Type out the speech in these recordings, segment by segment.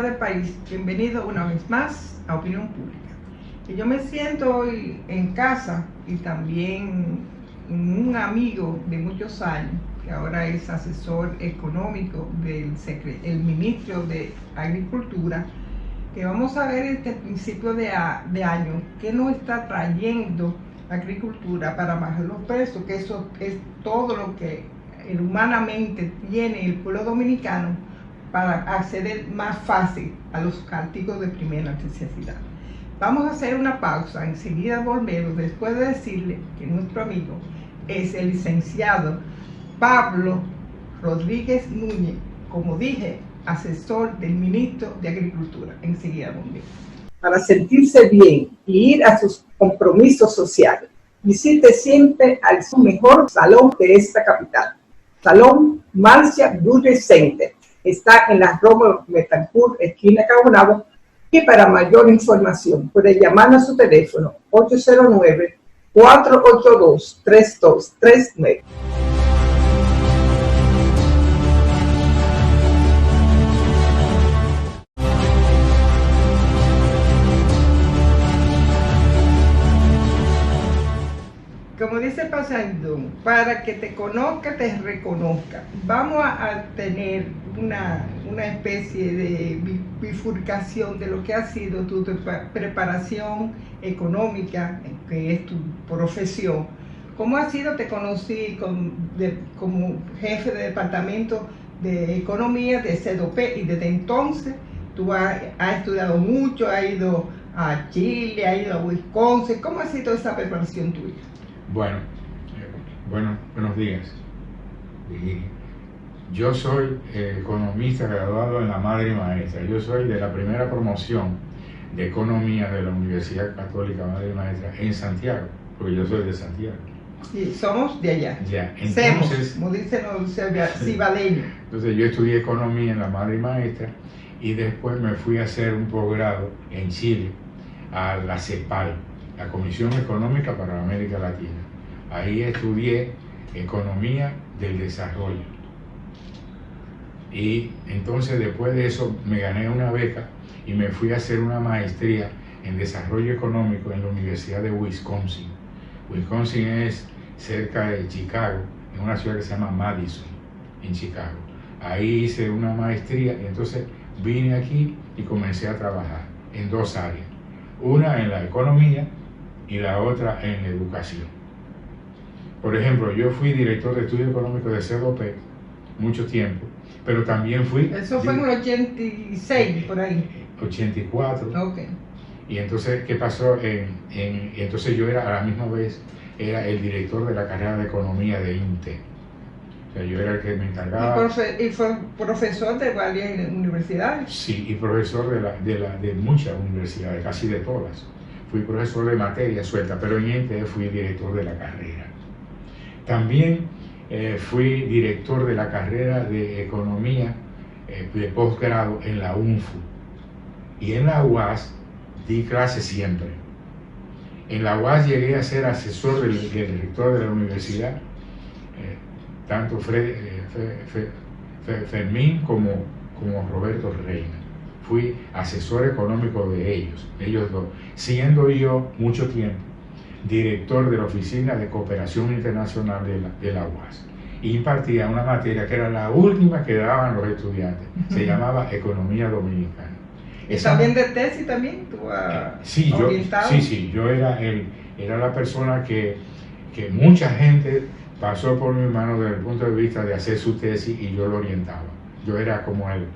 ciudad del país, bienvenido una vez más a Opinión Pública. Y yo me siento hoy en casa y también un amigo de muchos años, que ahora es asesor económico del ministro de Agricultura, que vamos a ver este principio de año qué nos está trayendo la agricultura para bajar los precios, que eso es todo lo que humanamente tiene el pueblo dominicano para acceder más fácil a los artículos de primera necesidad. Vamos a hacer una pausa, enseguida volvemos después de decirle que nuestro amigo es el licenciado Pablo Rodríguez Núñez, como dije, asesor del ministro de Agricultura. Enseguida volvemos. Para sentirse bien y ir a sus compromisos sociales, visite siempre al mejor salón de esta capital, Salón Marcia Beauty Center. Está en la Rómulo Betancourt, esquina Cabonabo, y para mayor información puede llamar a su teléfono 809-482-3239. Como dice Pausandón, para que te conozca, te reconozca. Vamos a tener una especie de bifurcación de lo que ha sido tu preparación económica, que es tu profesión. ¿Cómo ha sido? Te conocí como jefe de departamento de economía de CEDOP y desde entonces tú has estudiado mucho, has ido a Chile, has ido a Wisconsin. ¿Cómo ha sido esa preparación tuya? Buenos días. Yo soy economista graduado en la Madre y Maestra. Yo soy de la primera promoción de economía de la Universidad Católica Madre y Maestra en Santiago, porque yo soy de Santiago. Sí, somos de allá. Ya, entonces, como dicen los cibadeños. Entonces yo estudié economía en la Madre y Maestra y después me fui a hacer un posgrado en Chile a la CEPAL, la Comisión Económica para la América Latina. Ahí estudié Economía del Desarrollo. Y entonces después de eso me gané una beca y me fui a hacer una maestría en Desarrollo Económico en la Universidad de Wisconsin. Wisconsin es cerca de Chicago, en una ciudad que se llama Madison, en Chicago. Ahí hice una maestría y entonces vine aquí y comencé a trabajar en dos áreas. Una en la economía y la otra en educación. Por ejemplo, yo fui director de estudios económicos de CEDOP mucho tiempo, pero también fui... Eso fue en el 86, por ahí. 84. Ok. Y entonces, ¿qué pasó? Entonces yo era, a la misma vez, era el director de la carrera de economía de INTE. O sea, yo era el que me encargaba... ¿Y fue profesor de varias universidades? Sí, y profesor de muchas universidades, casi de todas. Fui profesor de materia suelta, pero en INTE fui director de la carrera. También fui director de la carrera de economía de posgrado en la UNFU. Y en la UAS di clases siempre. En la UAS llegué a ser asesor del director de la universidad, tanto Fermín como Roberto Reina. Fui asesor económico de ellos dos, siendo yo mucho tiempo director de la Oficina de Cooperación Internacional de la UAS. Y impartía una materia que era la última que daban los estudiantes, se llamaba Economía Dominicana. ¿Y también de tesis también? ¿Tú orientado? Yo era la persona que mucha gente pasó por mi mano desde el punto de vista de hacer su tesis y yo lo orientaba. Yo era como en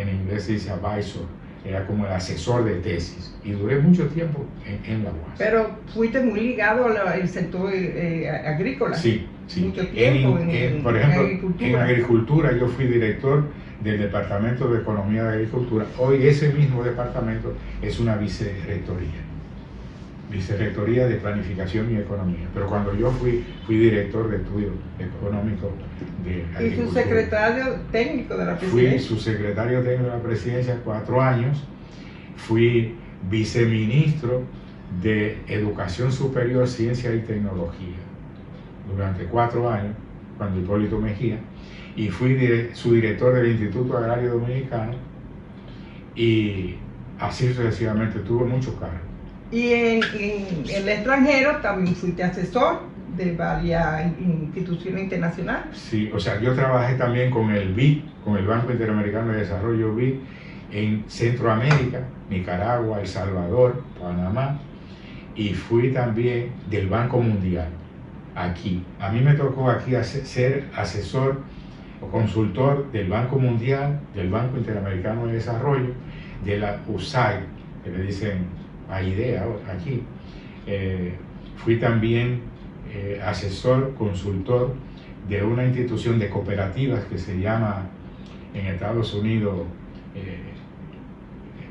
inglés se dice advisor, era como el asesor de tesis y duré mucho tiempo en la UAS. Pero fuiste muy ligado al sector agrícola. Sí. Mucho tiempo por ejemplo, agricultura. En agricultura yo fui director del Departamento de Economía de Agricultura. Hoy ese mismo departamento es una vicerrectoría de Planificación y Economía. Pero cuando yo fui director de estudios económicos de agricultura. ¿Y su secretario técnico de la presidencia? Fui subsecretario técnico de la presidencia 4 años. Fui viceministro de Educación Superior, Ciencia y Tecnología durante 4 años, cuando Hipólito Mejía, y fui su director del Instituto Agrario Dominicano y así sucesivamente tuve muchos cargos. Y en el extranjero también fuiste asesor de varias instituciones internacionales. Sí, o sea, yo trabajé también con el BID, con el Banco Interamericano de Desarrollo BID, en Centroamérica, Nicaragua, El Salvador, Panamá, y fui también del Banco Mundial, aquí. A mí me tocó aquí ser asesor o consultor del Banco Mundial, del Banco Interamericano de Desarrollo, de la USAID, que le dicen AIDEA aquí. Fui también asesor, consultor de una institución de cooperativas que se llama en Estados Unidos,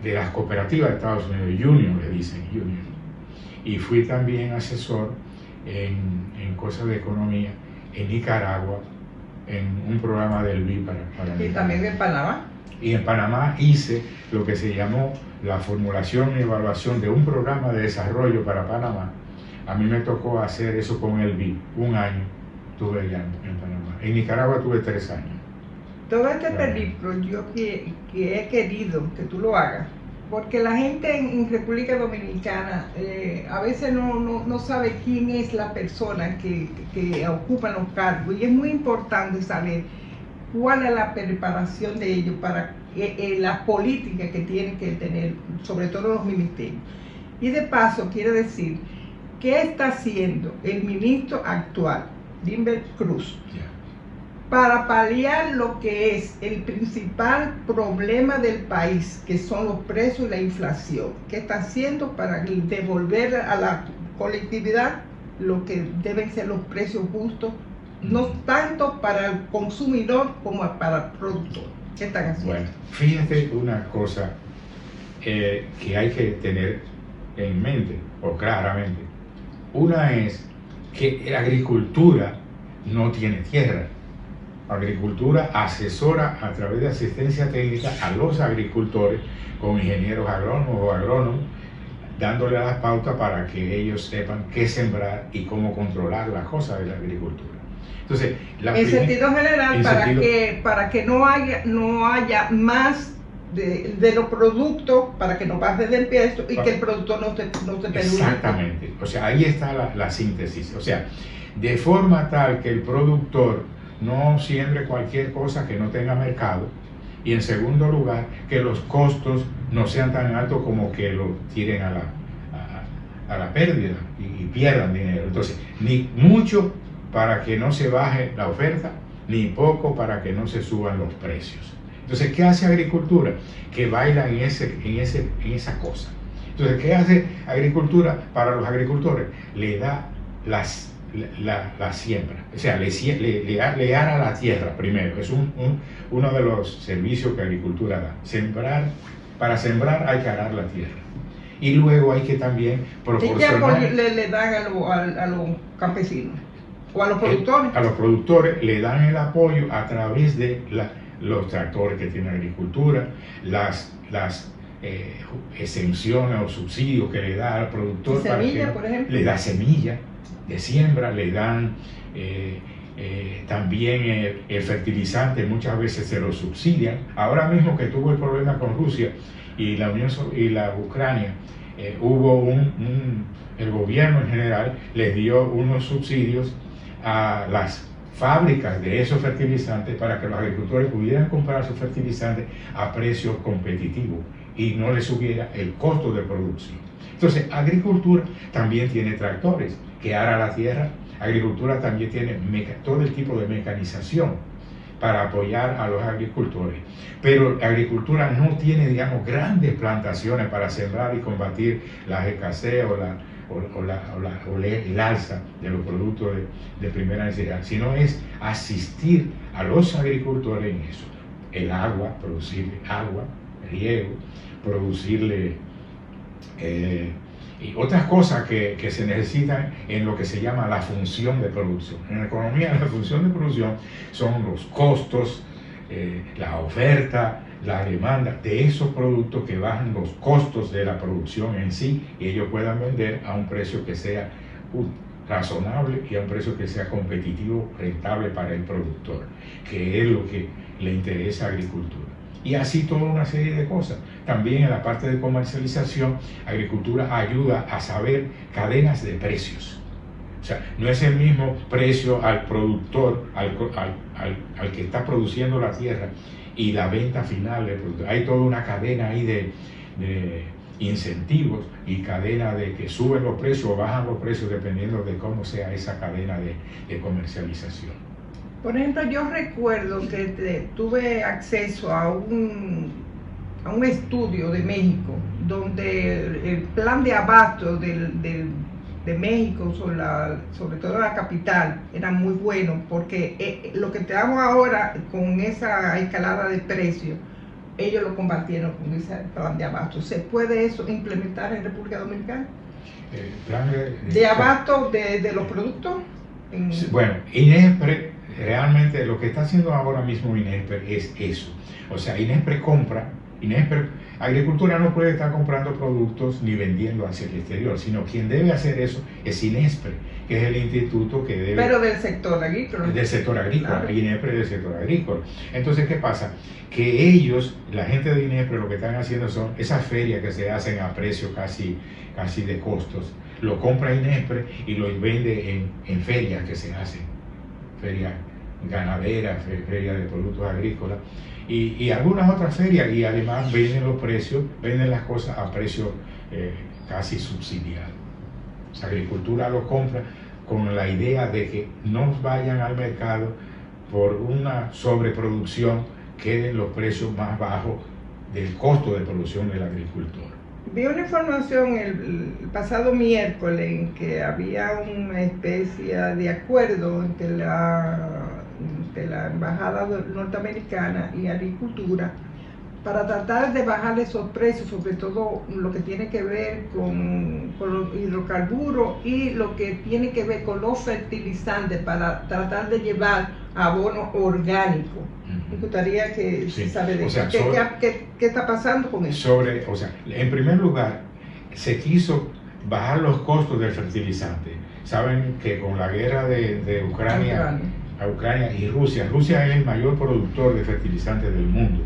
de las cooperativas de Estados Unidos, Union le dicen, Union. Y fui también asesor en cosas de economía en Nicaragua, en un programa del BID para Y Nicaragua. también en Panamá. Y en Panamá hice lo que se llamó la formulación y evaluación de un programa de desarrollo para Panamá. A mí me tocó hacer eso con el BID, un año tuve ya en Panamá. En Nicaragua tuve 3 años. Todo este periplo yo que he querido que tú lo hagas, porque la gente en República Dominicana a veces no sabe quién es la persona que ocupa los cargos, y es muy importante saber cuál es la preparación de ellos para la política que tienen que tener, sobre todo los ministerios. Y de paso quiere decir, ¿qué está haciendo el ministro actual, Limber Cruz, para paliar lo que es el principal problema del país, que son los precios y la inflación? ¿Qué está haciendo para devolver a la colectividad lo que deben ser los precios justos, no tanto para el consumidor como para el productor? ¿Qué están haciendo? Bueno, fíjate una cosa que hay que tener en mente, o claramente. Una es que la agricultura no tiene tierra. La agricultura asesora a través de asistencia técnica a los agricultores con ingenieros agrónomos o agrónomos, dándole las pautas para que ellos sepan qué sembrar y cómo controlar las cosas de la agricultura. Entonces, en sentido general, para que no haya más de los productos, para que no baje de peso y que el productor no se perjudique. Exactamente, o sea, ahí está la síntesis, o sea, de forma tal que el productor no siembre cualquier cosa que no tenga mercado, y en segundo lugar, que los costos no sean tan altos como que lo tiren a la pérdida y pierdan dinero. Entonces, ni mucho para que no se baje la oferta, ni poco para que no se suban los precios. Entonces, ¿qué hace agricultura? Que baila en esa cosa. Entonces, ¿qué hace agricultura para los agricultores? Le da la siembra, o sea, le ara la tierra primero. Es uno de los servicios que agricultura da. Para sembrar hay que arar la tierra. Y luego hay que también proporcionar... ¿Y qué le dan a los campesinos? ¿O a los productores? A los productores le dan el apoyo a través de los tractores que tiene agricultura, las exenciones o subsidios que le da al productor. ¿Semilla, por ejemplo? Le da semilla de siembra, le dan también el fertilizante, muchas veces se lo subsidian. Ahora mismo que tuvo el problema con Rusia y la Ucrania, el gobierno en general les dio unos subsidios a las fábricas de esos fertilizantes para que los agricultores pudieran comprar sus fertilizantes a precios competitivos y no les subiera el costo de producción. Entonces, agricultura también tiene tractores que ara la tierra. Agricultura también tiene todo el tipo de mecanización para apoyar a los agricultores. Pero la agricultura no tiene, digamos, grandes plantaciones para sembrar y combatir la escasez o el alza de los productos de primera necesidad, sino es asistir a los agricultores en eso. El agua, producirle agua, riego, producirle y otras cosas que se necesitan en lo que se llama la función de producción. En la economía, la función de producción son los costos, la oferta, la demanda de esos productos que bajan los costos de la producción en sí y ellos puedan vender a un precio que sea razonable y a un precio que sea competitivo, rentable para el productor, que es lo que le interesa a la agricultura. Y así toda una serie de cosas. También en la parte de comercialización, agricultura ayuda a saber cadenas de precios. O sea, no es el mismo precio al productor, al que está produciendo la tierra y la venta final del producto. Hay toda una cadena ahí de incentivos y cadena de que suben los precios o bajan los precios dependiendo de cómo sea esa cadena de comercialización. Por ejemplo, yo recuerdo que tuve acceso a un estudio de México donde el plan de abasto de México, sobre todo la capital, era muy bueno, porque lo que tenemos ahora con esa escalada de precios, ellos lo compartieron con ese plan de abasto. ¿Se puede eso implementar en República Dominicana? El plan ¿De abasto de los productos? Bueno, INESPRE, realmente lo que está haciendo ahora mismo INESPRE es eso. O sea, INESPRE compra, Agricultura no puede estar comprando productos ni vendiendo hacia el exterior, sino quien debe hacer eso es INESPRE, que es el instituto que debe... Pero del sector agrícola. Del sector agrícola, claro. INESPRE del sector agrícola. Entonces, ¿qué pasa? Que ellos, la gente de INESPRE, lo que están haciendo son esas ferias que se hacen a precio casi de costos. Lo compra INESPRE y lo vende en ferias que se hacen, ferias ganaderas, ferias de productos agrícolas y algunas otras ferias, y además venden los precios, venden las cosas a precio casi subsidiado. O sea, Agricultura lo compra con la idea de que no vayan al mercado por una sobreproducción, queden los precios más bajos del costo de producción del agricultor. Vi una información el pasado miércoles en que había una especie de acuerdo entre la Embajada norteamericana y Agricultura para tratar de bajar esos precios, sobre todo lo que tiene que ver con los hidrocarburos y lo que tiene que ver con los fertilizantes, para tratar de llevar abono orgánico. Me gustaría que se sabe de eso. ¿Qué está pasando con eso? En primer lugar, se quiso bajar los costos del fertilizante. Saben que con la guerra de Ucrania y Rusia es el mayor productor de fertilizantes del mundo.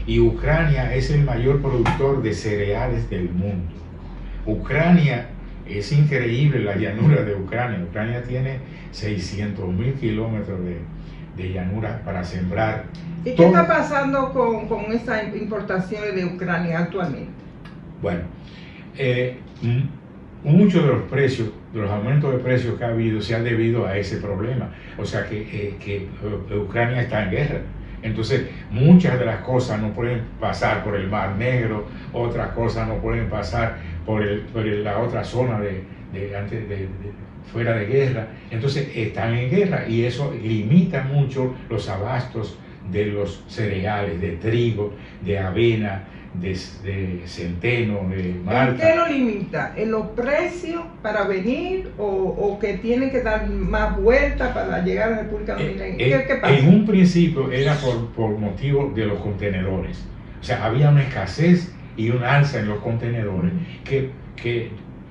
Y Ucrania es el mayor productor de cereales del mundo. Ucrania, es increíble la llanura de Ucrania. Ucrania tiene 600.000 kilómetros de llanura para sembrar. ¿Y qué está pasando con esas importaciones de Ucrania actualmente? Bueno, muchos de los precios, de los aumentos de precios que ha habido, se han debido a ese problema. O sea que Ucrania está en guerra. Entonces, muchas de las cosas no pueden pasar por el Mar Negro, otras cosas no pueden pasar por la otra zona fuera de guerra. Entonces, están en guerra y eso limita mucho los abastos de los cereales, de trigo, de avena, de centeno, de malta. ¿En qué lo limita? ¿En los precios para venir o que tienen que dar más vueltas para llegar a la República Dominicana? ¿Qué pasa? En un principio era por motivo de los contenedores. O sea, había una escasez y un alza en los contenedores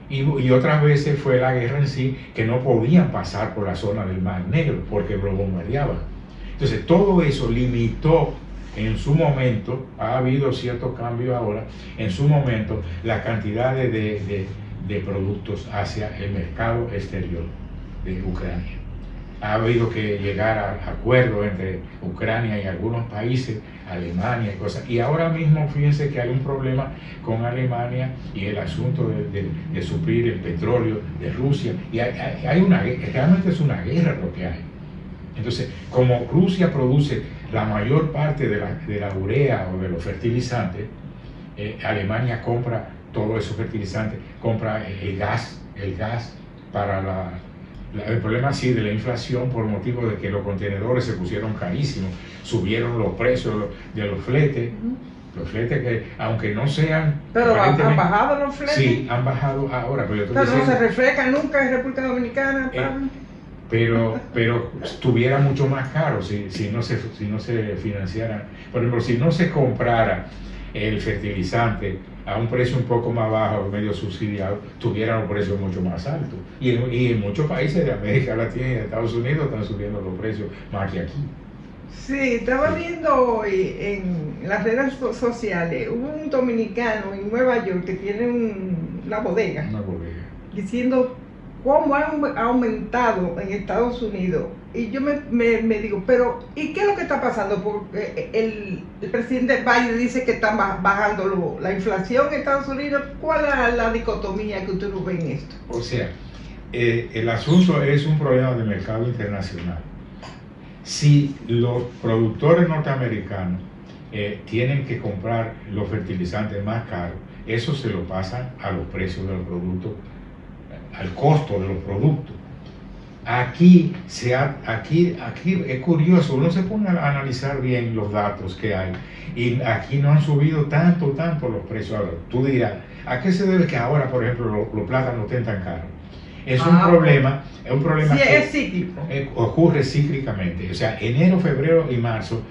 y otras veces fue la guerra en sí, que no podían pasar por la zona del Mar Negro porque lo bombardeaban. Entonces, todo eso limitó en su momento, ha habido ciertos cambios ahora, en su momento, la cantidad de productos hacia el mercado exterior de Ucrania. Ha habido que llegar a acuerdos entre Ucrania y algunos países, Alemania y cosas. Y ahora mismo, fíjense que hay un problema con Alemania y el asunto de suplir el petróleo de Rusia. Y realmente es una guerra lo que hay. Entonces, como Rusia produce la mayor parte de la urea o de los fertilizantes, Alemania compra todos esos fertilizantes, compra el gas para el problema sí de la inflación por motivo de que los contenedores se pusieron carísimos, subieron los precios de los fletes. Los fletes que, aunque no sean... ¿Pero han bajado los fletes? Sí, han bajado ahora. Pero no se reflejan nunca en República Dominicana, pero estuviera mucho más caro si no se financiara. Por ejemplo, si no se comprara el fertilizante a un precio un poco más bajo, medio subsidiado, tuvieran los precios mucho más altos. Y en muchos países de América Latina y de Estados Unidos están subiendo los precios más que aquí. Sí, estaba viendo hoy en las redes sociales, hubo un dominicano en Nueva York que tiene una bodega, diciendo cómo ha aumentado en Estados Unidos. Y yo me digo, pero ¿y qué es lo que está pasando? Porque el presidente Biden dice que está bajando la inflación en Estados Unidos. ¿Cuál es la dicotomía que usted ve en esto? O sea, el asunto es un problema de mercado internacional. Si los productores norteamericanos tienen que comprar los fertilizantes más caros, eso se lo pasan a los precios de los productos, al costo de los productos. Aquí es curioso, uno se pone a analizar bien los datos que hay y aquí no han subido tanto los precios. Ahora, tú dirás, ¿a qué se debe que ahora, por ejemplo, los plátanos estén tan caros? Es un problema sí, que es cíclico. Ocurre cíclicamente. O sea, enero, febrero y marzo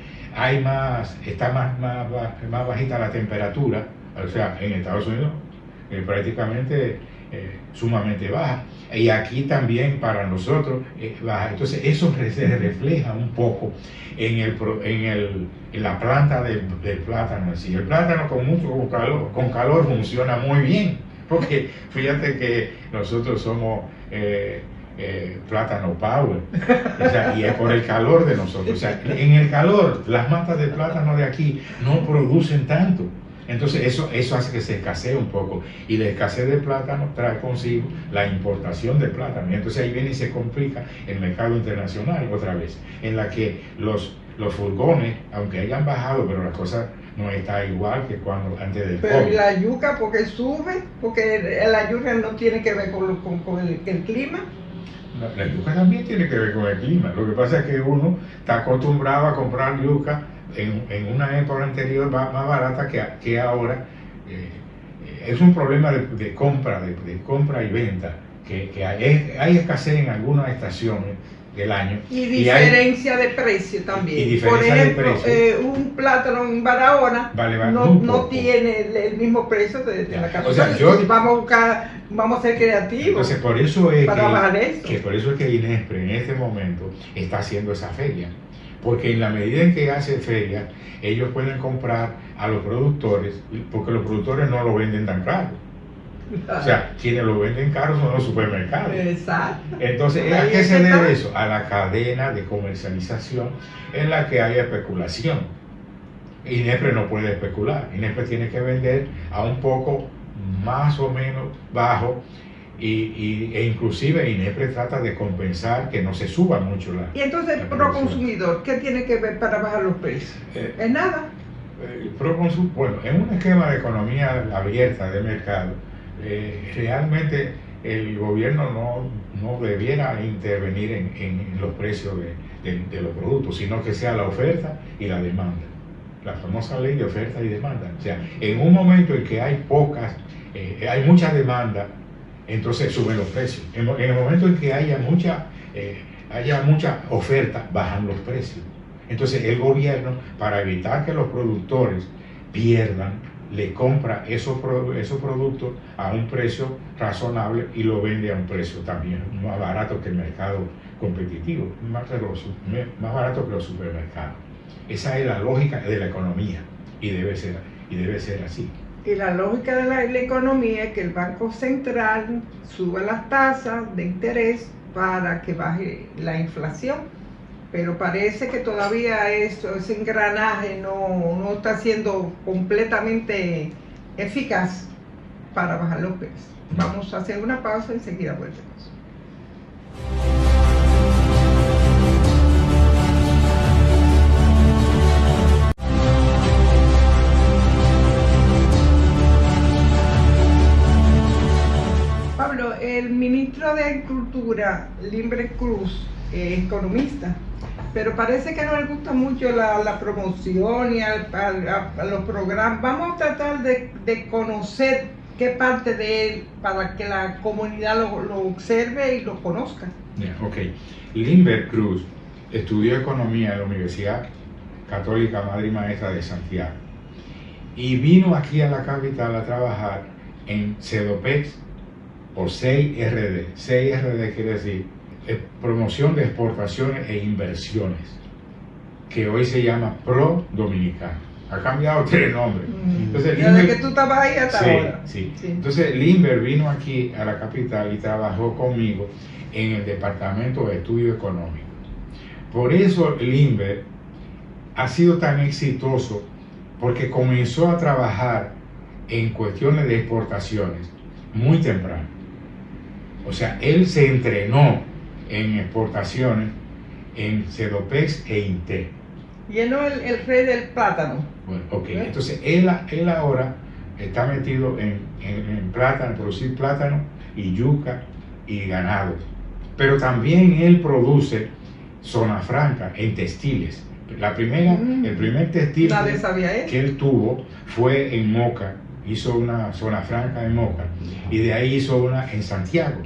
está más bajita la temperatura, o sea, en Estados Unidos prácticamente sumamente baja. Y aquí también para nosotros baja. Entonces eso se refleja un poco en la planta del plátano. Así. El plátano con calor funciona muy bien. Porque fíjate que nosotros somos plátano power, o sea, y es por el calor de nosotros. O sea, en el calor, las matas de plátano de aquí no producen tanto. Entonces eso hace que se escasee un poco. Y la escasez de plátano trae consigo la importación de plátano. Y entonces ahí viene y se complica el mercado internacional otra vez, en la que los furgones, aunque hayan bajado, pero la cosa no está igual que cuando antes del COVID. Pero la yuca, porque sube, porque la yuca no tiene que ver con el clima. La yuca también tiene que ver con el clima. Lo que pasa es que uno está acostumbrado a comprar yuca en una época anterior más barata que ahora. Es un problema de compra y venta, que hay escasez en algunas estaciones del año. Y diferencia de precio también. Por ejemplo, un plátano en Barahona no tiene el mismo precio de la capital. O sea, vamos a ser creativos. Entonces, por eso es por eso es que INESPRE en este momento está haciendo esa feria. Porque en la medida en que hace feria, ellos pueden comprar a los productores, porque los productores no lo venden tan caro. O sea, quienes lo venden caro son los supermercados. Exacto. Entonces, ¿a qué se debe eso? A la cadena de comercialización en la que hay especulación. INESPRE no puede especular. INESPRE tiene que vender a un poco más o menos bajo e inclusive INESPRE trata de compensar que no se suba mucho la. Y entonces, pro consumidor, ¿qué tiene que ver para bajar los precios? Es nada. Bueno, en un esquema de economía abierta de mercado, realmente el gobierno no debiera intervenir en los precios de los productos, sino que sea la oferta y la demanda. La famosa ley de oferta y demanda. O sea, en un momento en que hay mucha demanda, entonces suben los precios. En el momento en que haya mucha oferta, bajan los precios. Entonces el gobierno, para evitar que los productores pierdan, le compra esos productos a un precio razonable y lo vende a un precio también más barato que el mercado competitivo, más barato que los supermercados. Esa es la lógica de la economía y debe ser así. Y la lógica de la economía es que el Banco Central suba las tasas de interés para que baje la inflación. Pero parece que todavía ese engranaje no está siendo completamente eficaz para bajar los precios. Vamos a hacer una pausa y enseguida volvemos. Pablo, el ministro de Agricultura, Limber Cruz, es economista, pero parece que no le gusta mucho la promoción y a los programas. Vamos a tratar de conocer qué parte de él para que la comunidad lo observe y lo conozca. Ok. Limber Cruz estudió economía en la Universidad Católica Madre y Maestra de Santiago y vino aquí a la capital a trabajar en CEDOPEX o 6RD. 6RD quiere decir promoción de exportaciones e inversiones. que hoy se llama Pro Dominicano. Ha cambiado 3 nombres. Entonces, desde que tú estabas ahí hasta ahora. Sí. Entonces Limber vino aquí a la capital y trabajó conmigo en el Departamento de Estudio Económico. Por eso Limber ha sido tan exitoso, porque comenzó a trabajar en cuestiones de exportaciones muy temprano. O sea, él se entrenó en exportaciones en Cedopex e Inte. Y él no es el rey del plátano. Bueno, ok. Entonces él ahora está metido en plátano, producir plátano y yuca y ganado. Pero también él produce zona franca en textiles. El primer textil que él tuvo fue en Moca. Hizo una zona franca en Moca y de ahí hizo una en Santiago.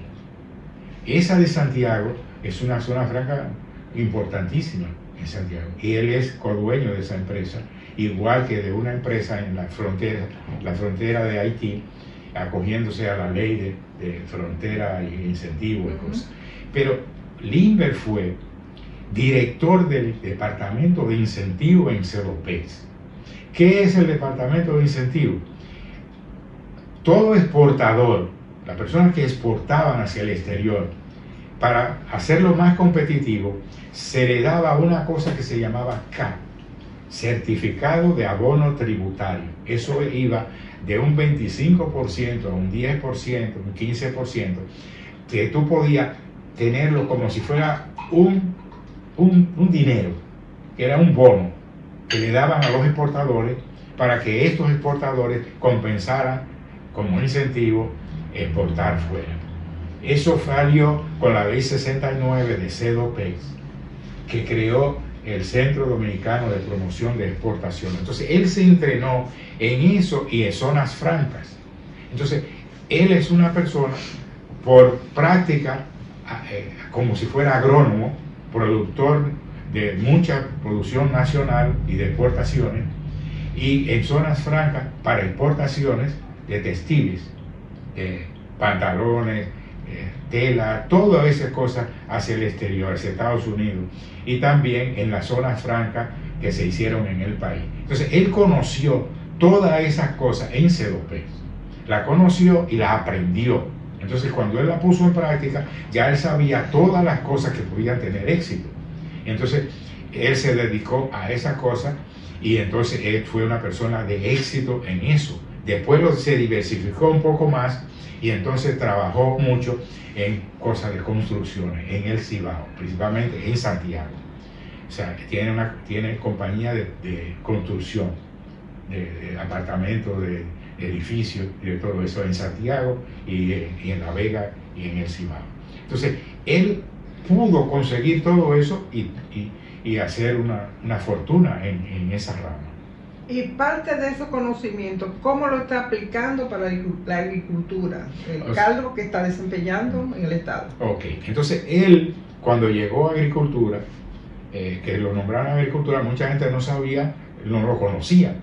Esa de Santiago es una zona franca importantísima en Santiago, y él es codueño de esa empresa, igual que de una empresa en la frontera de Haití, acogiéndose a la ley de frontera y incentivo y cosas. Pero Limber fue director del departamento de incentivo en Cedopex. ¿Qué es el departamento de incentivo? Todo exportador, las personas que exportaban hacia el exterior, para hacerlo más competitivo, se le daba una cosa que se llamaba CAP, Certificado de Abono Tributario. Eso iba de un 25% a un 10%, un 15%, que tú podías tenerlo como si fuera un dinero, que era un bono que le daban a los exportadores para que estos exportadores compensaran como incentivo exportar fuera. Eso salió con la ley 69 de Cedopex, que creó el Centro Dominicano de Promoción de Exportación. Entonces él se entrenó en eso y en zonas francas. Entonces él es una persona por práctica, como si fuera agrónomo, productor de mucha producción nacional y de exportaciones, y en zonas francas para exportaciones de textiles, pantalones, tela, todas esas cosas hacia el exterior, hacia Estados Unidos, y también en las zonas francas que se hicieron en el país. Entonces él conoció todas esas cosas en Cedopex, la conoció y la aprendió. Entonces cuando él la puso en práctica, ya él sabía todas las cosas que podían tener éxito. Entonces él se dedicó a esas cosas, y entonces él fue una persona de éxito en eso. Después se diversificó un poco más, y entonces trabajó mucho en cosas de construcciones, en el Cibao, principalmente en Santiago. O sea, tiene compañía de construcción, de apartamentos, de edificios y de todo eso en Santiago y en La Vega y en el Cibao. Entonces, él pudo conseguir todo eso y hacer una fortuna en esa rama. Y parte de esos conocimientos, ¿cómo lo está aplicando para la agricultura? El cargo que está desempeñando en el Estado. Ok, entonces él, cuando llegó a agricultura, que lo nombraron agricultura, mucha gente no sabía, no lo conocía.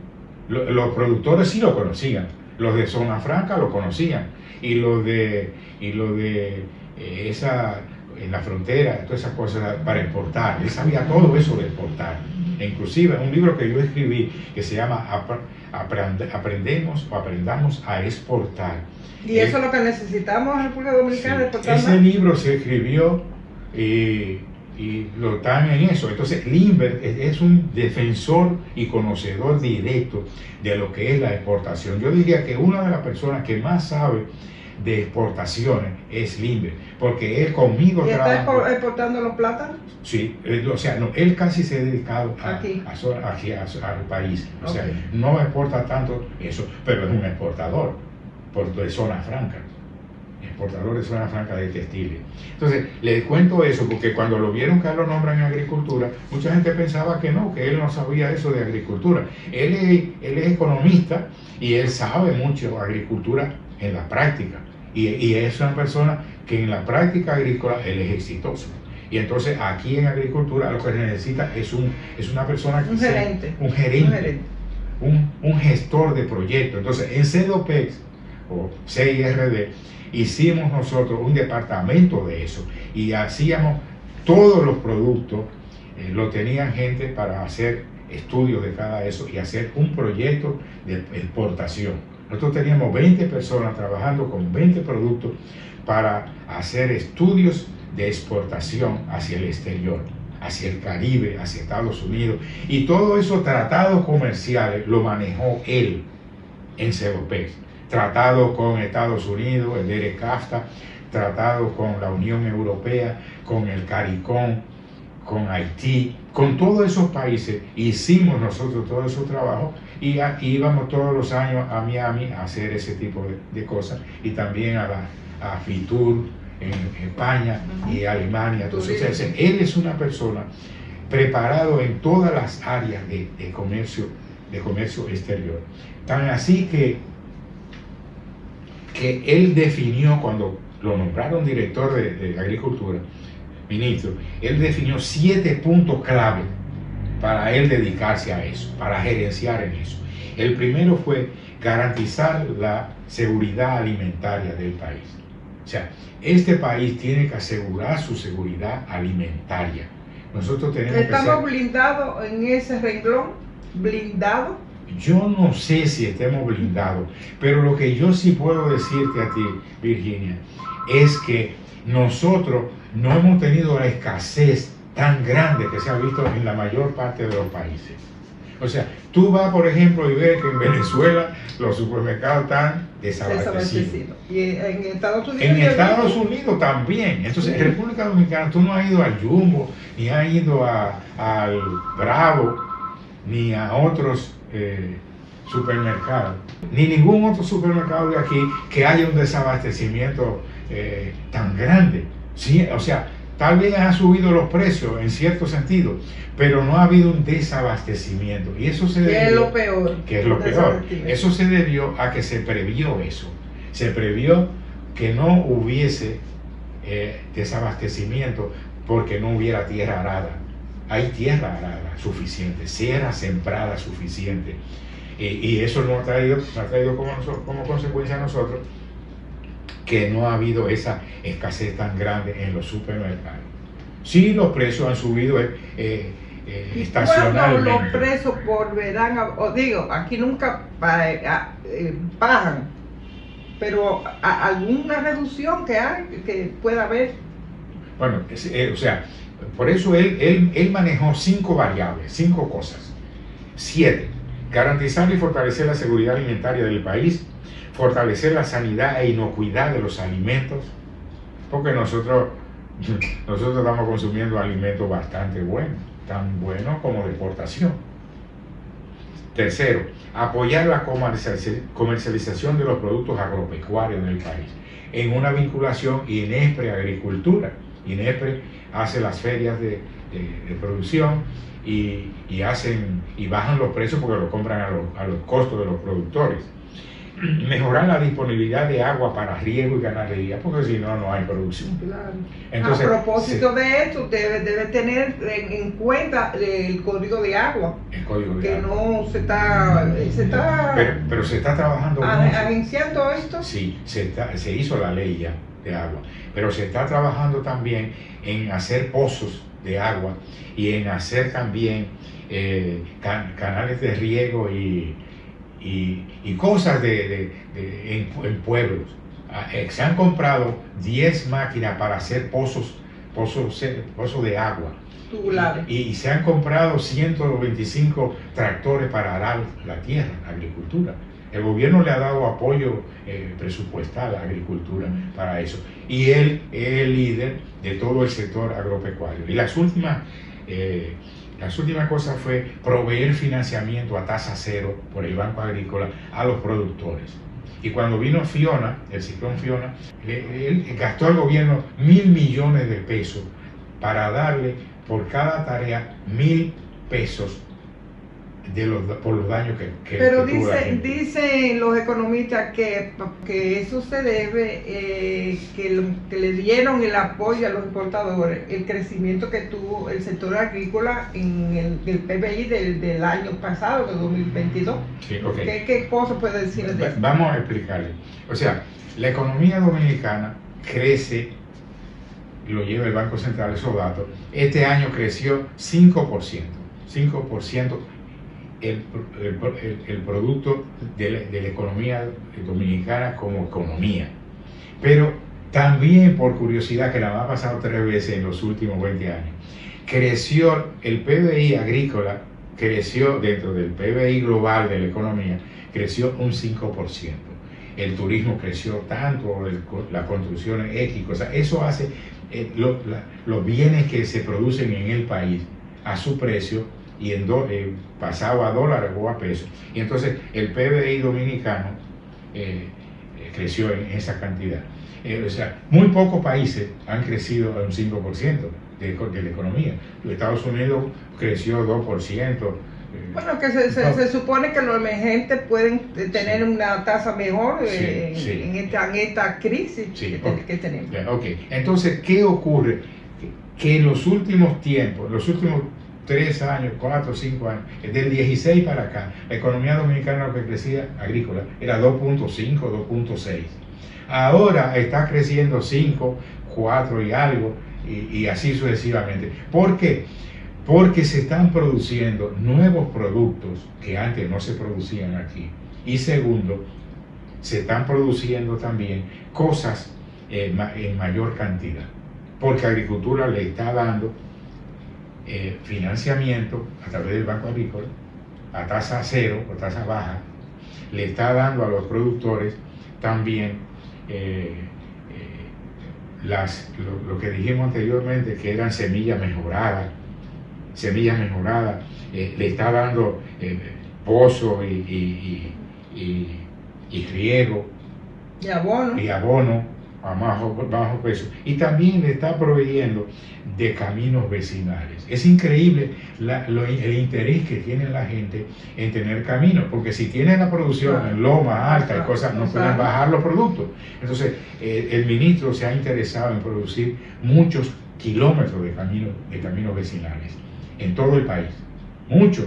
Los productores sí lo conocían, los de Zona Franca lo conocían, y los de en la frontera, todas esas cosas para exportar. Él sabía todo eso de exportar. E inclusive un libro que yo escribí que se llama Aprendamos a exportar. Y eso es lo que necesitamos en República Dominicana, sí, exportar ese más. libro se escribió y lo están en eso. Entonces Limber es un defensor y conocedor directo de lo que es la exportación. Yo diría que una de las personas que más sabe de exportaciones es Limber, porque él conmigo trabaja. ¿Y está exportando los plátanos? Sí, o sea, no, él casi se ha dedicado al país, o sea, no exporta tanto eso, pero es un exportador de zona franca, exportador de zona franca de textiles. Entonces, les cuento eso porque cuando lo vieron que lo nombran en agricultura, mucha gente pensaba que él no sabía eso de agricultura. Él es economista y él sabe mucho de agricultura en la práctica. Y es una persona que en la práctica agrícola él es exitoso. Y entonces aquí en agricultura lo que se necesita es una persona que un gestor de proyectos. Entonces en Cedopex o CIRD hicimos nosotros un departamento de eso y hacíamos todos los productos lo tenían gente para hacer estudios de cada eso y hacer un proyecto de exportación. Nosotros teníamos 20 personas trabajando con 20 productos para hacer estudios de exportación hacia el exterior, hacia el Caribe, hacia Estados Unidos, y todos esos tratados comerciales lo manejó él en CEDOPEX. Tratado con Estados Unidos, el ERE-CAFTA, tratado con la Unión Europea, con el CARICOM, con Haití, con todos esos países. Hicimos nosotros todo ese trabajo y íbamos todos los años a Miami a hacer ese tipo de cosas, y también a FITUR en España y Alemania. Entonces, él es una persona preparado en todas las áreas de comercio exterior. Tan así que él definió, cuando lo nombraron director de Agricultura, ministro, él definió 7 puntos clave para él dedicarse a eso, para gerenciar en eso. El primero fue garantizar la seguridad alimentaria del país. O sea, este país tiene que asegurar su seguridad alimentaria. Nosotros tenemos ¿Estamos blindados en ese renglón? ¿Blindados? Yo no sé si estemos blindados, pero lo que yo sí puedo decirte a ti, Virginia, es que nosotros no hemos tenido la escasez tan grande que se ha visto en la mayor parte de los países. O sea, tú vas, por ejemplo, y ves que en Venezuela los supermercados están desabastecidos. Y en Estados Unidos. En Estados Unidos también. Entonces, en República Dominicana tú no has ido al Jumbo, ni has ido al Bravo, ni a otros supermercados, ni ningún otro supermercado de aquí que haya un desabastecimiento tan grande. Sí, o sea, tal vez han subido los precios en cierto sentido, pero no ha habido un desabastecimiento. Y eso se debió, ¿Qué es lo peor? ¿Qué es lo peor? Eso se debió a que se previó eso. Se previó que no hubiese desabastecimiento porque no hubiera tierra arada. Hay tierra arada suficiente, tierra sembrada suficiente. Y eso nos ha traído como consecuencia a nosotros que no ha habido esa escasez tan grande en los supermercados. Sí, los precios han subido estacionalmente. ¿Cuándo los precios volverán aquí nunca bajan, pero alguna reducción que pueda haber? Bueno, o sea, por eso él manejó 5 variables, 5 cosas. 7, garantizar y fortalecer la seguridad alimentaria del país, fortalecer la sanidad e inocuidad de los alimentos, porque nosotros estamos consumiendo alimentos bastante buenos, tan buenos como de exportación. Tercero, apoyar la comercialización de los productos agropecuarios en el país, en una vinculación INESPRE-Agricultura. INESPRE hace las ferias de producción y bajan los precios porque lo compran a los costos de los productores. Mejorar la disponibilidad de agua para riego y ganadería, porque si no, no hay producción. Claro. Entonces, a propósito de esto, debe tener en cuenta el código de agua. El código de que agua. No se está pero se está trabajando mucho. agenciando esto. Sí, se hizo la ley ya de agua, pero se está trabajando también en hacer pozos de agua y en hacer también canales de riego y cosas en pueblos. Se han comprado 10 máquinas para hacer pozos de agua. Tubulares. Y se han comprado 125 tractores para arar la tierra, la agricultura. El gobierno le ha dado apoyo presupuestal a la agricultura para eso. Y él es el líder de todo el sector agropecuario. Y las últimas cosas fue proveer financiamiento a tasa cero por el Banco Agrícola a los productores. Y cuando vino Fiona, el ciclón Fiona, él gastó al gobierno 1.000 millones de pesos para darle por cada tarea 1.000 pesos por los daños que Pero tuvo la gente. dicen los economistas que eso se debe que le dieron el apoyo a los exportadores, el crecimiento que tuvo el sector agrícola en el PBI del año pasado, de 2022. Sí, okay. ¿Qué cosa puede decir de eso? Vamos a explicarle. O sea, la economía dominicana crece lo lleva el Banco Central esos datos, este año creció 5% el producto de la economía dominicana como economía. Pero también, por curiosidad, que la ha pasado 3 veces en los últimos 20 años, creció el PBI agrícola, creció dentro del PBI global de la economía, creció un 5%. El turismo creció tanto, las construcciones X, o sea, eso hace los bienes que se producen en el país a su precio y pasado a dólares o a pesos. Y entonces el PBI dominicano creció en esa cantidad. O sea, muy pocos países han crecido a un 5% de la economía. Los Estados Unidos creció 2%. Bueno, que se supone que los emergentes pueden tener una tasa mejor en esta crisis que tenemos. Okay. Entonces, ¿qué ocurre? Que en los últimos tiempos, los últimos 3 años, 4, 5 años, del 16 para acá, la economía dominicana lo que crecía agrícola era 2.5, 2.6. Ahora está creciendo 5, 4 y algo, y así sucesivamente. ¿Por qué? Porque se están produciendo nuevos productos que antes no se producían aquí. Y segundo, se están produciendo también cosas en mayor cantidad, porque Agricultura le está dando financiamiento a través del Banco Agrícola a tasa cero o tasa baja, le está dando a los productores también lo que dijimos anteriormente, que eran semillas mejoradas, le está dando pozo y riego y abono a bajo peso, y también le está proveyendo de caminos vecinales. Es increíble el interés que tiene la gente en tener caminos, porque si tienen la producción en loma alta y cosas, no pueden bajar los productos. Entonces el ministro se ha interesado en producir muchos kilómetros de caminos vecinales en todo el país, mucho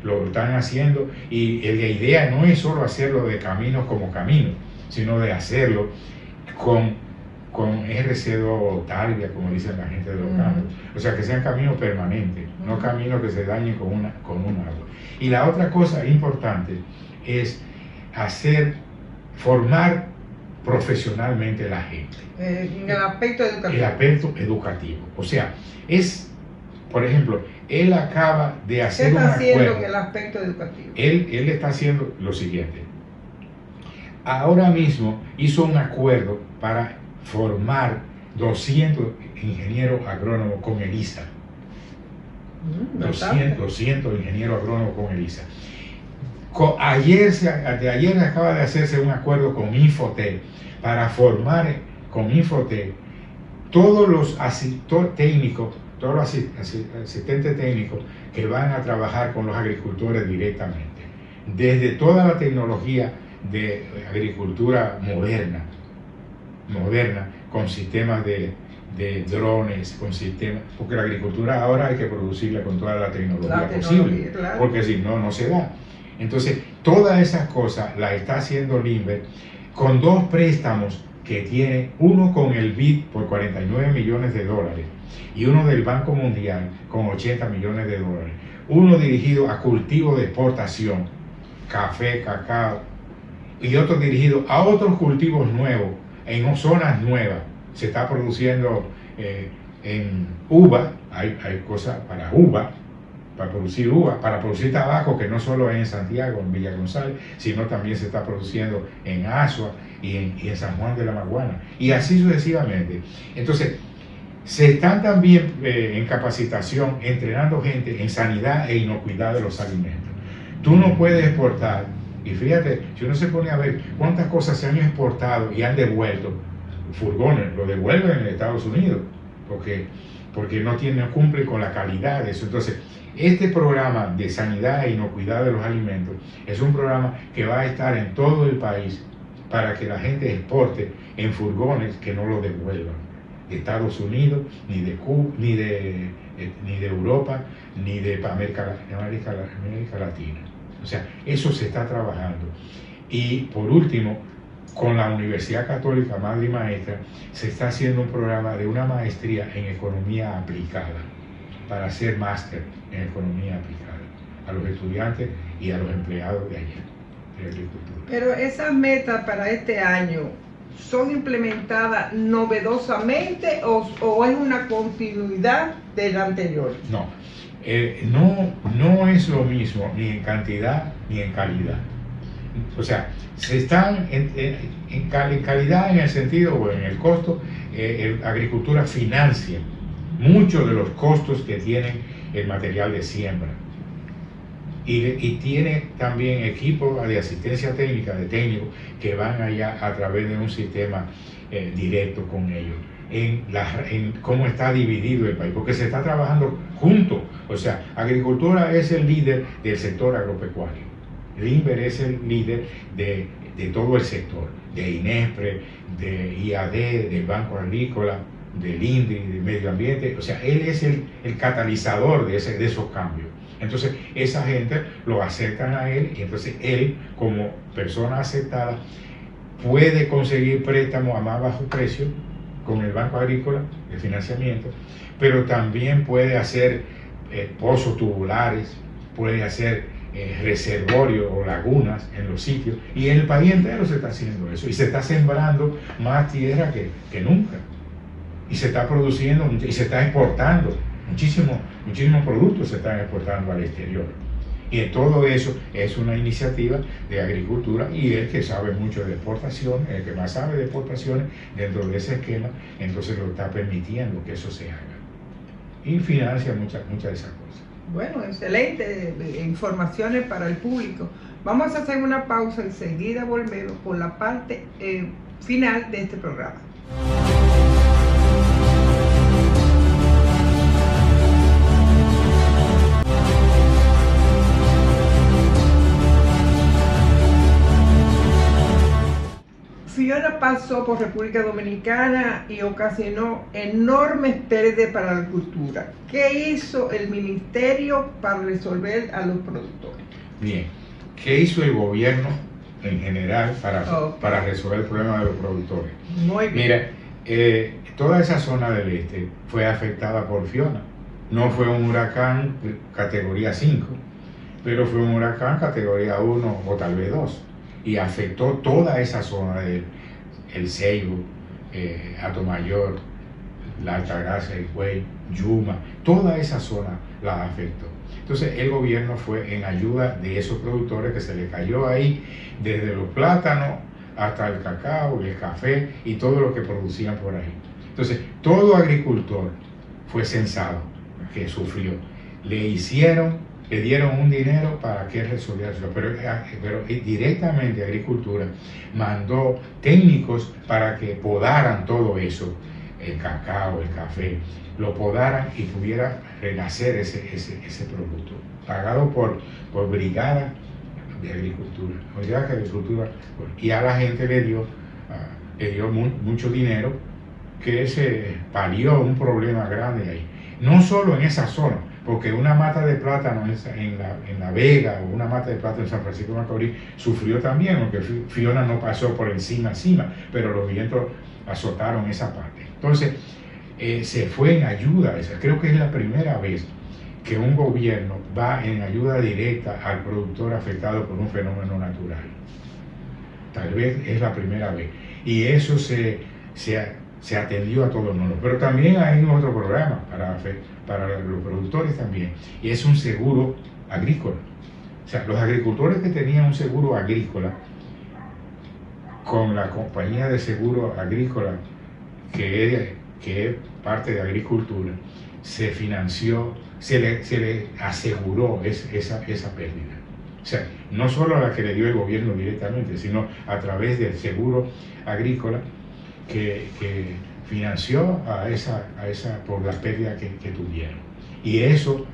lo están haciendo, y la idea no es solo hacerlo de caminos como caminos, sino de hacerlo con RC2 Talvia, como dicen la gente de los campos. O sea, que sean caminos permanentes, no caminos que se dañen con un agua. Y la otra cosa importante es formar profesionalmente la gente. En el aspecto educativo. El aspecto educativo. O sea, por ejemplo, él acaba de hacer un acuerdo. ¿Qué está haciendo en el aspecto educativo? Él está haciendo lo siguiente. Ahora mismo hizo un acuerdo para formar 200 ingenieros agrónomos con ELISA. 200 ingenieros agrónomos con ELISA. De ayer acaba de hacerse un acuerdo con Infotel para formar con Infotel todos los asistentes técnicos que van a trabajar con los agricultores directamente, desde toda la tecnología de agricultura moderna, con sistemas de drones, porque la agricultura ahora hay que producirla con toda la tecnología posible, claro, porque si no, no se da. Entonces, todas esas cosas las está haciendo Limber con 2 préstamos que tiene, uno con el BID por 49 millones de dólares y uno del Banco Mundial con 80 millones de dólares. Uno dirigido a cultivo de exportación, café, cacao, y otro dirigido a otros cultivos nuevos, en zonas nuevas. Se está produciendo en uva, hay cosas para uva, para producir tabaco, que no solo es en Santiago, en Villa González, sino también se está produciendo en Asua y en San Juan de la Maguana, y así sucesivamente. Entonces, se están también en capacitación, entrenando gente en sanidad e inocuidad de los alimentos. Tú no puedes exportar, y fíjate, si uno se pone a ver cuántas cosas se han exportado y han devuelto, furgones, lo devuelven en Estados Unidos, porque no cumple con la calidad de eso. Entonces, este programa de sanidad e inocuidad de los alimentos es un programa que va a estar en todo el país para que la gente exporte en furgones que no lo devuelvan de Estados Unidos, ni de Cuba, ni de Europa, ni de América Latina. O sea, eso se está trabajando. Y por último, con la Universidad Católica Madre y Maestra se está haciendo un programa de una maestría en economía aplicada para hacer máster en economía aplicada a los estudiantes y a los empleados de allá, de agricultura. Pero esas metas para este año son implementadas novedosamente o es una continuidad de la anterior. No, no es lo mismo ni en cantidad ni en calidad. O sea, se están en calidad en el sentido o en el costo, la agricultura financia muchos de los costos que tiene el material de siembra y tiene también equipos de asistencia técnica, de técnicos que van allá a través de un sistema directo con ellos en cómo está dividido el país, porque se está trabajando junto. O sea, agricultura es el líder del sector agropecuario. Limber es el líder de todo el sector, de INESPRE, de IAD, del Banco Agrícola, del INDRI, del Medio Ambiente. O sea, él es el catalizador de esos cambios. Entonces, esa gente lo aceptan a él y entonces él, como persona aceptada, puede conseguir préstamos a más bajo precio con el Banco Agrícola, de financiamiento, pero también puede hacer pozos tubulares, puede hacer reservorios o lagunas en los sitios, y en el país entero se está haciendo eso, y se está sembrando más tierra que nunca, y se está produciendo y se está exportando, muchísimos productos se están exportando al exterior, y todo eso es una iniciativa de agricultura, y el que sabe mucho de exportación, el que más sabe de exportaciones dentro de ese esquema, entonces lo está permitiendo que eso se haga, y financia muchas de esas cosas. Bueno, excelente informaciones para el público. Vamos a hacer una pausa y enseguida volvemos por la parte final de este programa. Fiona pasó por República Dominicana y ocasionó enormes pérdidas para la agricultura. ¿Qué hizo el ministerio para resolver a los productores? Bien, ¿qué hizo el gobierno en general para resolver el problema de los productores? Muy bien. Mira, toda esa zona del este fue afectada por Fiona. No fue un huracán categoría 5, pero fue un huracán categoría 1 o tal vez 2. Y afectó toda esa zona del Ceibo, Atomayor, la Altagracia, el Higüey, Yuma, toda esa zona la afectó. Entonces el gobierno fue en ayuda de esos productores que se les cayó ahí, desde los plátanos hasta el cacao, el café y todo lo que producían por ahí. Entonces todo agricultor fue censado, que sufrió. Le dieron un dinero para que resolviera eso, pero directamente Agricultura mandó técnicos para que podaran todo eso, el cacao, el café, lo podaran y pudiera renacer ese producto, pagado por brigada de agricultura, y a la gente le dio mucho dinero, que se palió un problema grande ahí, no solo en esa zona, porque una mata de plátano en La Vega o una mata de plátano en San Francisco de Macorís sufrió también, aunque Fiona no pasó por encima, pero los vientos azotaron esa parte. Entonces, se fue en ayuda. Creo que es la primera vez que un gobierno va en ayuda directa al productor afectado por un fenómeno natural. Tal vez es la primera vez. Y eso se atendió a todo el mundo. Pero también hay otro programa para los productores también, y es un seguro agrícola. O sea, los agricultores que tenían un seguro agrícola con la compañía de seguro agrícola que es parte de Agricultura, se financió, se le aseguró esa pérdida. O sea, no solo la que le dio el gobierno directamente, sino a través del seguro agrícola que financió a esa por la pérdida que tuvieron. Y eso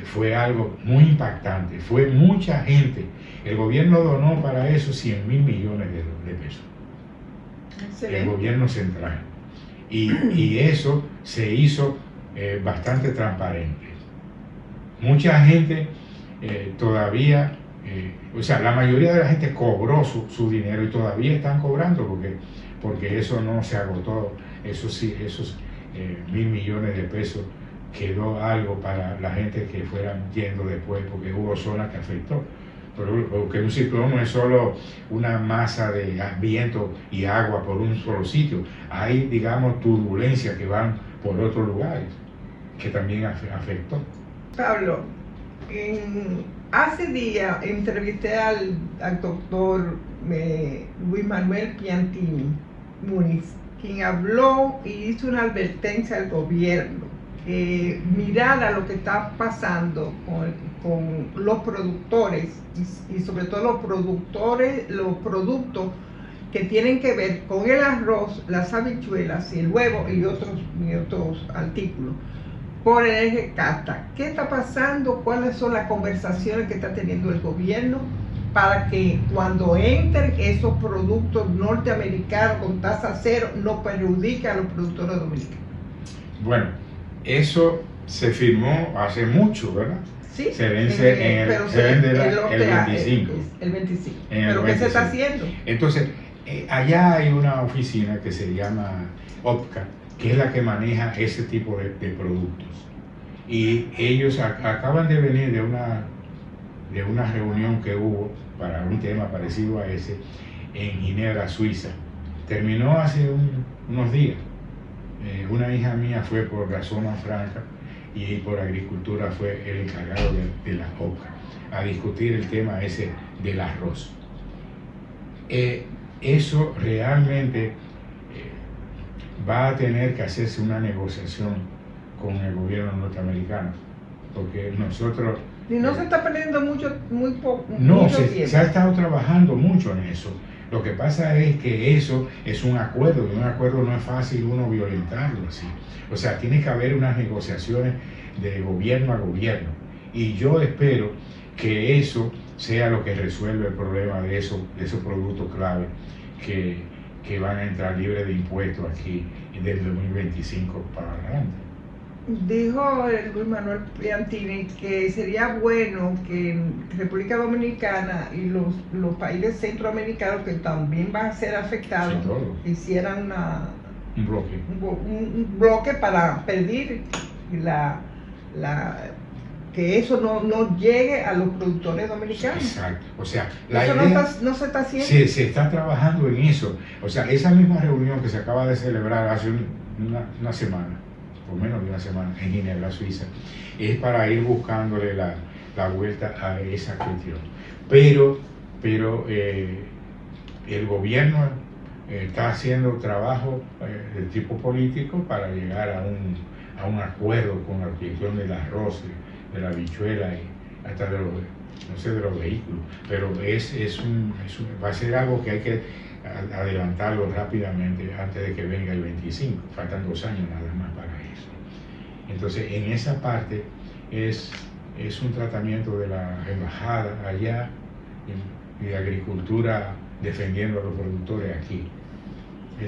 fue algo muy impactante, fue mucha gente. El gobierno donó para eso 100.000 millones de pesos. Excelente. El gobierno central. Y eso se hizo bastante transparente. Mucha gente todavía O sea, la mayoría de la gente cobró su dinero y todavía están cobrando porque eso no se agotó, eso sí, esos 1.000 millones de pesos quedó algo para la gente que fueran yendo después, porque hubo zonas que afectó. Porque un ciclón no es solo una masa de viento y agua por un solo sitio, hay, digamos, turbulencias que van por otros lugares, que también afectó. Pablo, hace días entrevisté al doctor Luis Manuel Piantini Muniz, quien habló y hizo una advertencia al gobierno, mirara lo que está pasando con los productores y sobre todo los productos que tienen que ver con el arroz, las habichuelas y el huevo y otros artículos por el eje casta. ¿Qué está pasando? ¿Cuáles son las conversaciones que está teniendo el gobierno para que cuando entren esos productos norteamericanos con tasa cero no perjudique a los productores dominicanos? Bueno, eso se firmó hace mucho, ¿verdad? Sí, se vence el 25. El 25. ¿Pero qué se está haciendo? Entonces, allá hay una oficina que se llama OPCA, que es la que maneja ese tipo de productos. Y ellos acaban de venir de una reunión que hubo para un tema parecido a ese en Ginebra, Suiza. Terminó hace unos días. Una hija mía fue por la zona franca y por agricultura fue el encargado de la OPCA a discutir el tema ese del arroz. Eso realmente va a tener que hacerse una negociación con el gobierno norteamericano, porque nosotros... Y no se está perdiendo mucho tiempo. Se ha estado trabajando mucho en eso. Lo que pasa es que eso es un acuerdo, y un acuerdo no es fácil uno violentarlo así. O sea, tiene que haber unas negociaciones de gobierno a gobierno. Y yo espero que eso sea lo que resuelva el problema de esos productos clave que van a entrar libres de impuestos aquí desde 2025 para adelante. Dijo Luis Manuel Piantini que sería bueno que en República Dominicana y los países centroamericanos que también van a ser afectados hicieran un bloque para pedir que eso no llegue a los productores dominicanos. Exacto. O sea, eso no se está haciendo. Se está trabajando en eso. O sea, esa misma reunión que se acaba de celebrar hace una semana, por menos de una semana, en Ginebra, Suiza, es para ir buscándole la vuelta a esa cuestión. Pero el gobierno está haciendo trabajo de tipo político para llegar a un acuerdo con la cuestión del arroz, de la habichuela y hasta de los vehículos. Pero va a ser algo que hay que adelantarlo rápidamente antes de que venga el 25. Faltan 2 años nada más para eso. Entonces, en esa parte es un tratamiento de la embajada allá y de agricultura defendiendo a los productores aquí.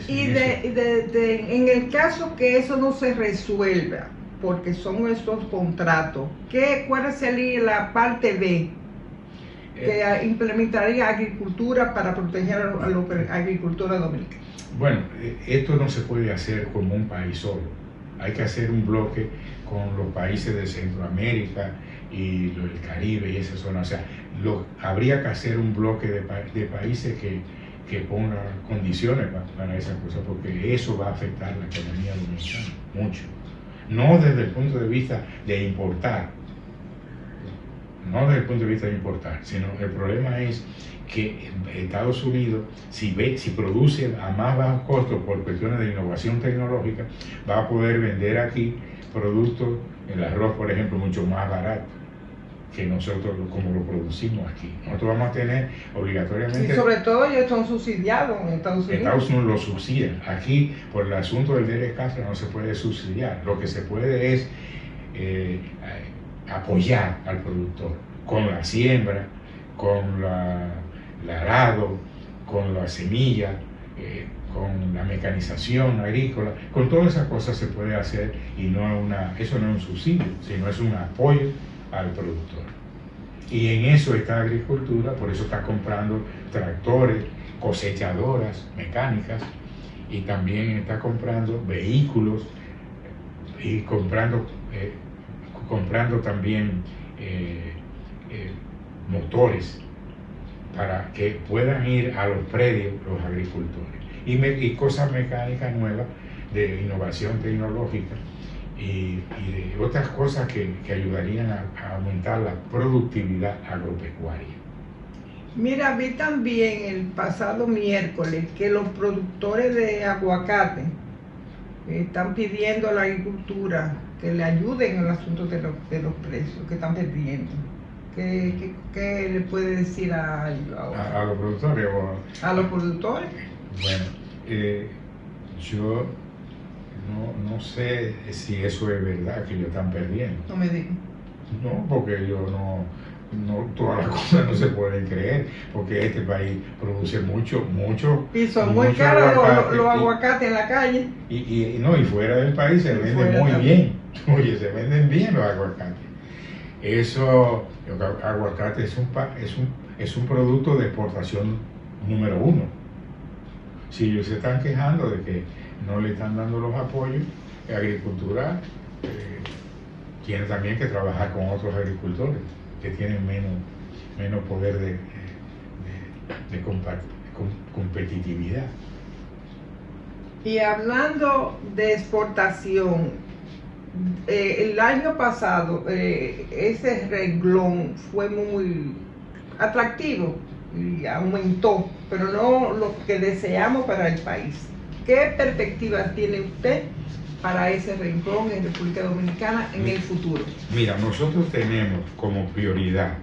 En el caso que eso no se resuelva, porque son estos contratos, ¿cuál sería la parte B que implementaría agricultura para proteger a los agricultores dominicanos? Bueno, esto no se puede hacer como un país solo. Hay que hacer un bloque con los países de Centroamérica y el Caribe y esa zona. O sea, habría que hacer un bloque de países que pongan condiciones para esas cosas, porque eso va a afectar la economía dominicana mucho. No desde el punto de vista de importar, sino el problema es que Estados Unidos, si produce a más bajo costo por cuestiones de innovación tecnológica, va a poder vender aquí productos, el arroz por ejemplo, mucho más barato que nosotros como lo producimos aquí. Nosotros vamos a tener obligatoriamente... Y sobre todo ellos son subsidiados en Estados Unidos. Estados Unidos lo subsidian. Aquí, por el asunto del DRE Castro, no se puede subsidiar. Lo que se puede es apoyar al productor con la siembra, con el arado, con la semilla, con la mecanización agrícola. Con todas esas cosas se puede hacer y eso no es un subsidio, sino es un apoyo al productor. Y en eso está la agricultura, por eso está comprando tractores, cosechadoras mecánicas, y también está comprando vehículos y comprando también motores para que puedan ir a los predios los agricultores, y cosas mecánicas nuevas de innovación tecnológica y de otras cosas que ayudarían a aumentar la productividad agropecuaria. Mira, vi también el pasado miércoles que los productores de aguacate están pidiendo a la agricultura que le ayuden en el asunto de los precios que están perdiendo. ¿Qué le puede decir a ellos ahora? ¿A los productores? ¿A los productores? Bueno, yo no sé si eso es verdad, que ellos están perdiendo. No me digan. No, porque ellos no todas las cosas no se pueden creer, porque este país produce mucho. Y son muy caros los aguacates en la calle. Y fuera del país se venden muy bien. Oye, se venden bien los aguacates. Eso, el aguacate es un producto de exportación número 1. Si ellos se están quejando de que no le están dando los apoyos, la agricultura tiene también que trabajar con otros agricultores que tienen menos poder de competitividad. Y hablando de exportación, el año pasado ese renglón fue muy atractivo y aumentó, pero no lo que deseamos para el país. ¿Qué perspectivas tiene usted para ese renglón en República Dominicana en el futuro? Mira, nosotros tenemos como prioridad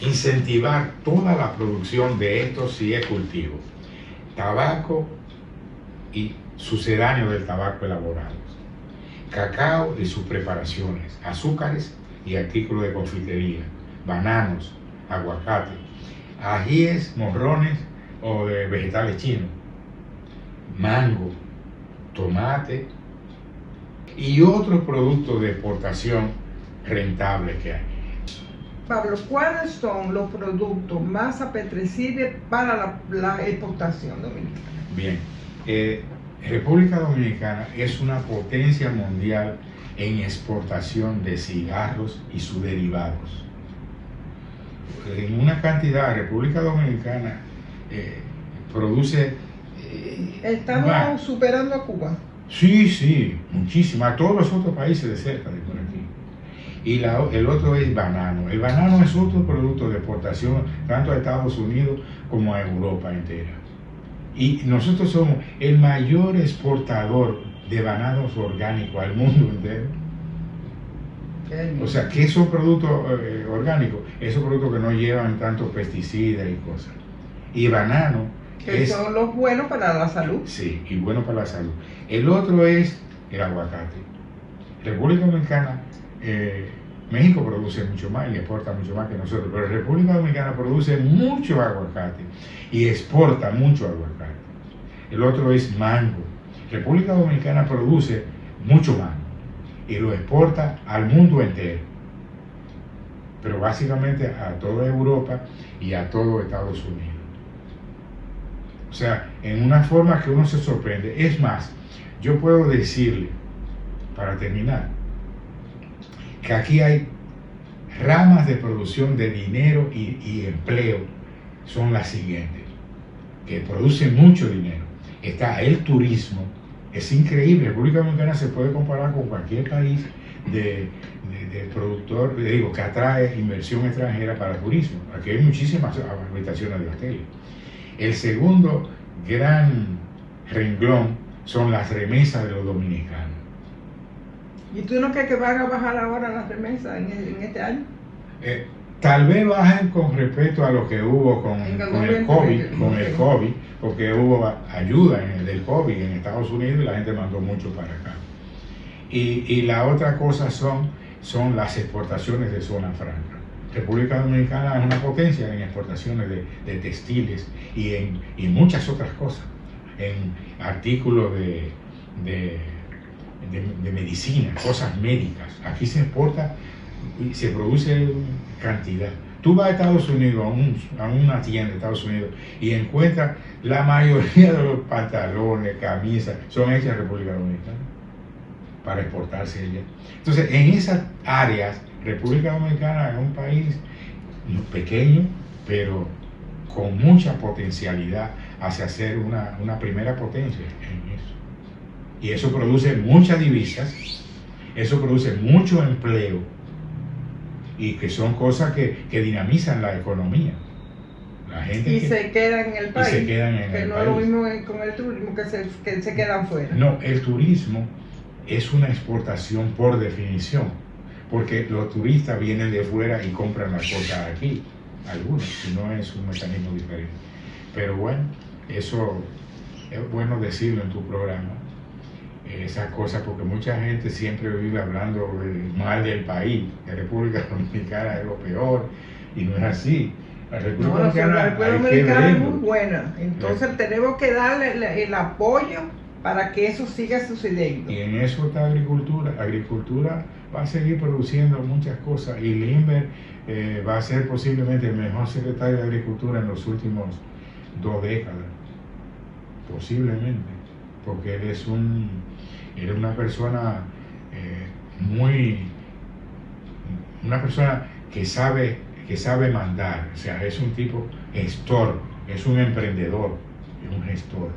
incentivar toda la producción de estos 10 cultivos: tabaco y sucedáneos del tabaco elaborados, cacao y sus preparaciones, azúcares y artículos de confitería, bananos, aguacate, ajíes, morrones o de vegetales chinos, mango, tomate y otros productos de exportación rentables que hay. Pablo, ¿cuáles son los productos más apetecibles para la exportación dominicana? Bien, República Dominicana es una potencia mundial en exportación de cigarros y sus derivados. En una cantidad, República Dominicana produce... ¿Estamos superando a Cuba? Sí, muchísimo, a todos los otros países de cerca de por aquí. Y el otro es banano. El banano es otro producto de exportación tanto a Estados Unidos como a Europa entera. Y nosotros somos el mayor exportador de bananos orgánicos al mundo entero. O sea, ¿qué son productos orgánicos? Esos productos que no llevan tantos pesticidas y cosas. Y banano que son los buenos para la salud. Sí, y bueno para la salud. El otro es el aguacate. República Dominicana, México produce mucho más y exporta mucho más que nosotros, pero República Dominicana produce mucho aguacate y exporta mucho aguacate. El otro es mango. República Dominicana produce mucho mango y lo exporta al mundo entero, pero básicamente a toda Europa y a todo Estados Unidos. O sea, en una forma que uno se sorprende. Es más, yo puedo decirle, para terminar, que aquí hay ramas de producción de dinero y empleo. Son las siguientes, que producen mucho dinero. Está el turismo. Es increíble. República Dominicana se puede comparar con cualquier país de productor, que atrae inversión extranjera para turismo. Aquí hay muchísimas habitaciones de hoteles. El segundo gran renglón son las remesas de los dominicanos. ¿Y tú no crees que van a bajar ahora las remesas en este año? Tal vez bajen con respecto a lo que hubo con el COVID, porque hubo ayuda del COVID en Estados Unidos y la gente mandó mucho para acá. Y la otra cosa son las exportaciones de zona franca. República Dominicana es una potencia en exportaciones de textiles y muchas otras cosas, en artículos de medicina, cosas médicas. Aquí se exporta y se produce cantidad. Tú vas a Estados Unidos, a una tienda de Estados Unidos, y encuentras la mayoría de los pantalones, camisas, son hechas en República Dominicana para exportarse allá. Entonces, en esas áreas, República Dominicana es un país pequeño, pero con mucha potencialidad hacia ser una primera potencia en eso. Y eso produce muchas divisas, eso produce mucho empleo, y que son cosas que dinamizan la economía. La gente y se quedan en el país, se quedan en que el no país. es lo mismo con el turismo, que se quedan fuera. No, el turismo es una exportación por definición, porque los turistas vienen de fuera y compran las cosas aquí, algunos, si no es un mecanismo diferente. Pero bueno, eso es bueno decirlo en tu programa, esas cosas, porque mucha gente siempre vive hablando mal del país. La República Dominicana es lo peor, y no es así. La República Dominicana es muy buena, entonces tenemos que darle el apoyo para que eso siga sucediendo. Y en eso está agricultura. Agricultura va a seguir produciendo muchas cosas, y Limber va a ser posiblemente el mejor secretario de Agricultura en los últimos 2 décadas, posiblemente, porque él es una persona una persona que sabe mandar, o sea, es un tipo gestor, es un emprendedor, es un gestor.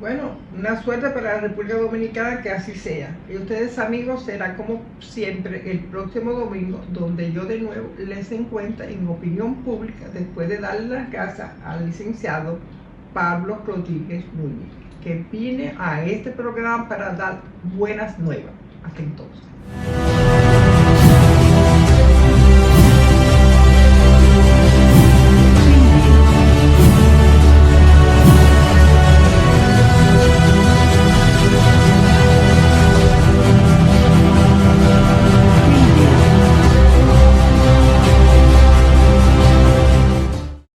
Bueno, una suerte para la República Dominicana, que así sea. Y ustedes, amigos, será como siempre el próximo domingo, donde yo de nuevo les encuentro en Opinión Pública, después de darle las gracias al licenciado Pablo Rodríguez Núñez, que viene a este programa para dar buenas nuevas. Hasta entonces.